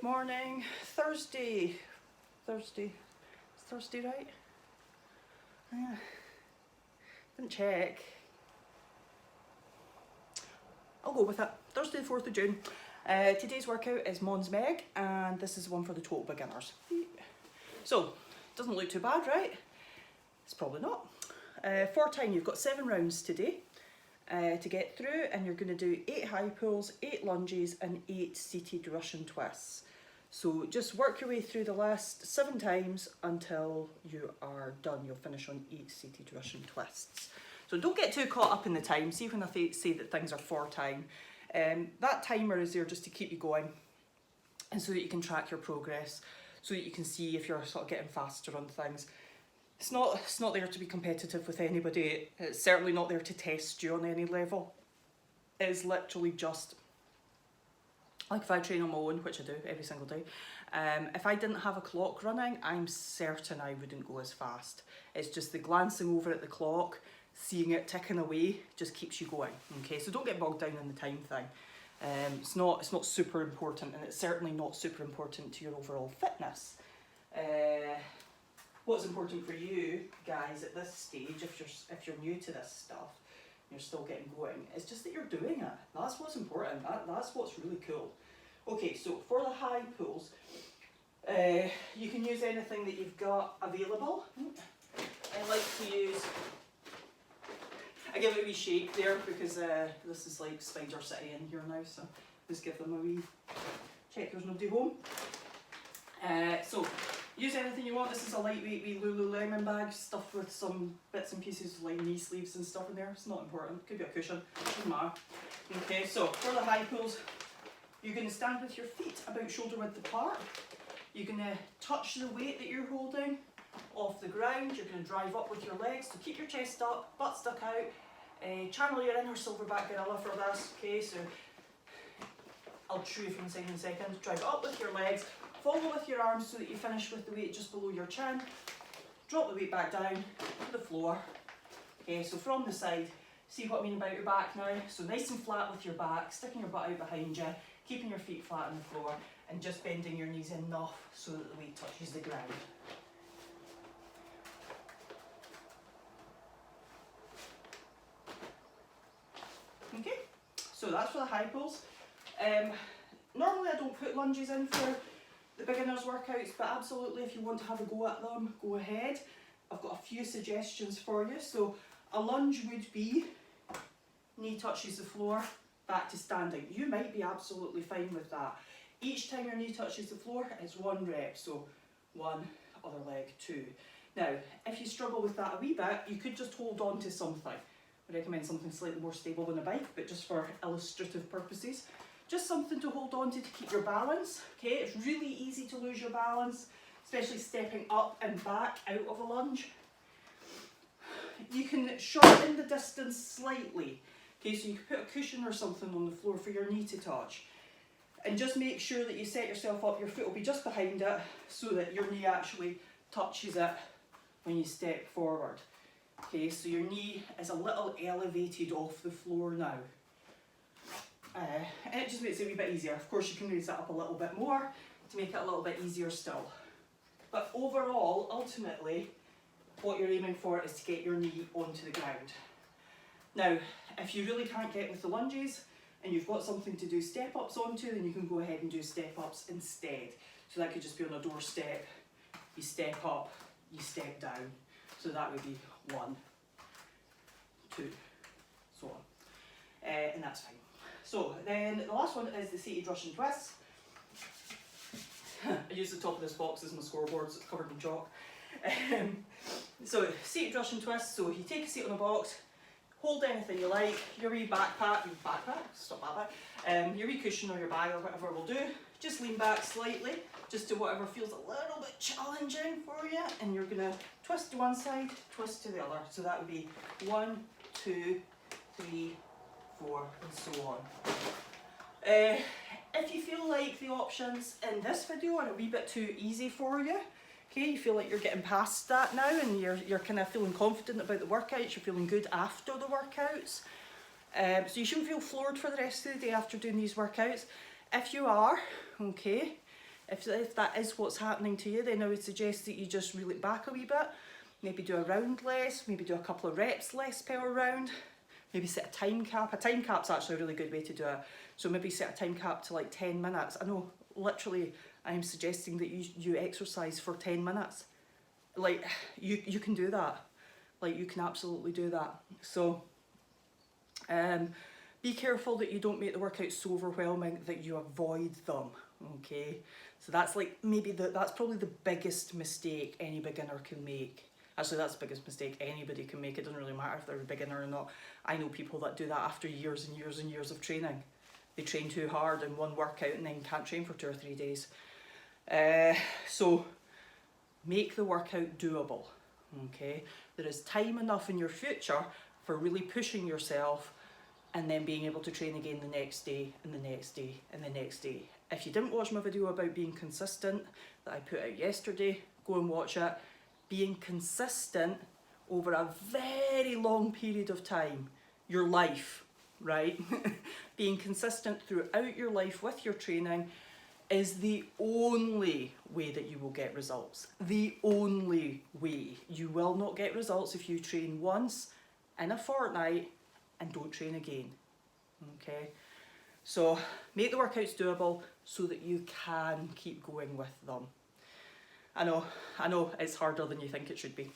morning. Thursday. It's Thursday, right? Yeah. Didn't check. I'll go with it. Thursday the 4th of June. Today's workout is Mons Meg, and this is one for the total beginners. So, doesn't look too bad, right? It's probably not. For time, you've got 7 rounds today to get through, and you're going to do 8 high pulls, 8 lunges, and 8 seated Russian twists. So just work your way through the last 7 times until you are done. You'll finish on 8 seated Russian twists. So don't get too caught up in the time. See when I say that things are for time. That timer is there just to keep you going, and so that you can track your progress, so that you can see if you're sort of getting faster on things. It's not there to be competitive with anybody. It's certainly not there to test you on any level. It is literally just like if I train on my own, which I do every single day. If I didn't have a clock running, I'm certain I wouldn't go as fast. It's just the glancing over at the clock, seeing it ticking away, just keeps you going. Okay, so don't get bogged down in the time thing. It's not super important, and it's certainly not super important to your overall fitness. What's important for you guys at this stage, if you're new to this stuff, you're still getting going, it's just that you're doing it. That's what's important. That's what's really cool. Okay, so for the high pulls, you can use anything that you've got available. I like to use, I give it a wee shake there because this is like Spider City in here now, so just give them a wee check there's nobody home. So use anything you want. This is a lightweight wee Lululemon bag stuffed with some bits and pieces like knee sleeves and stuff in there. It's not important. Could be a cushion. Doesn't matter. Okay, so for the high pulls, you're going to stand with your feet about shoulder width apart. You're going to touch the weight that you're holding off the ground. You're going to drive up with your legs. So keep your chest up, butt stuck out. Channel your inner silverback gorilla for this. Okay, so I'll show you from inside in a second. Drive it up with your legs. Follow with your arms so that you finish with the weight just below your chin. Drop the weight back down to the floor. Okay, so from the side, see what I mean about your back now? So nice and flat with your back, sticking your butt out behind you, keeping your feet flat on the floor, and just bending your knees enough so that the weight touches the ground. Okay, so that's for the high pulls. Normally I don't put lunges in for the beginners workouts, but absolutely if you want to have a go at them, go ahead. I've got a few suggestions for you. So a lunge would be knee touches the floor, back to standing. You might be absolutely fine with that. Each time your knee touches the floor, it's 1 rep. So 1, other leg, 2. Now, if you struggle with that a wee bit, you could just hold on to something. I recommend something slightly more stable than a bike, but just for illustrative purposes. Just something to hold on to keep your balance. Okay, it's really easy to lose your balance, especially stepping up and back out of a lunge. You can shorten the distance slightly. Okay, so you can put a cushion or something on the floor for your knee to touch. And just make sure that you set yourself up, your foot will be just behind it so that your knee actually touches it when you step forward. Okay, so your knee is a little elevated off the floor now. And it just makes it a wee bit easier. Of course, you can raise that up a little bit more to make it a little bit easier still. But overall, ultimately, what you're aiming for is to get your knee onto the ground. Now, if you really can't get with the lunges and you've got something to do step-ups onto, then you can go ahead and do step-ups instead. So that could just be on a doorstep, you step up, you step down. So that would be 1, 2, so on. And that's fine. So then the last one is the seated Russian twists. I use the top of this box as my scoreboard, so it's covered in chalk. So seated Russian twists, so you take a seat on a box, hold anything you like, your wee your wee cushion or your bag or whatever will do. Just lean back slightly, just to whatever feels a little bit challenging for you, and you're gonna twist to one side, twist to the other. So that would be 1, 2, 3, 4, and so on. If you feel like the options in this video are a wee bit too easy for you, okay, you feel like you're getting past that now and you're kind of feeling confident about the workouts, you're feeling good after the workouts, so you shouldn't feel floored for the rest of the day after doing these workouts. If you are, okay, If that is what's happening to you, then I would suggest that you just reel it back a wee bit. Maybe do a round less, maybe do a couple of reps less per round. Maybe set a time cap. A time cap's actually a really good way to do it. So maybe set a time cap to like 10 minutes. I know, literally, I'm suggesting that you exercise for 10 minutes. Like, you can do that. Like, you can absolutely do that. So, be careful that you don't make the workouts so overwhelming that you avoid them, okay? So that's like, that's probably the biggest mistake any beginner can make. Actually, that's the biggest mistake anybody can make. It doesn't really matter if they're a beginner or not. I know people that do that after years and years and years of training. They train too hard in one workout and then can't train for 2 or 3 days. So make the workout doable, okay? There is time enough in your future for really pushing yourself and then being able to train again the next day and the next day and the next day. If you didn't watch my video about being consistent that I put out yesterday, go and watch it. Being consistent over a very long period of time, your life, right? Being consistent throughout your life with your training is the only way that you will get results. The only way. You will not get results if you train once in a fortnight and don't train again, okay? So make the workouts doable so that you can keep going with them. I know it's harder than you think it should be.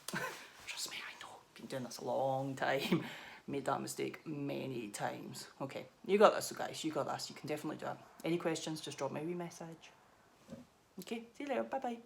Trust me, I know. Been doing this a long time. Made that mistake many times. Okay, you got this, guys. You got this. You can definitely do it. Any questions, just drop me a wee message. Okay, see you later. Bye-bye.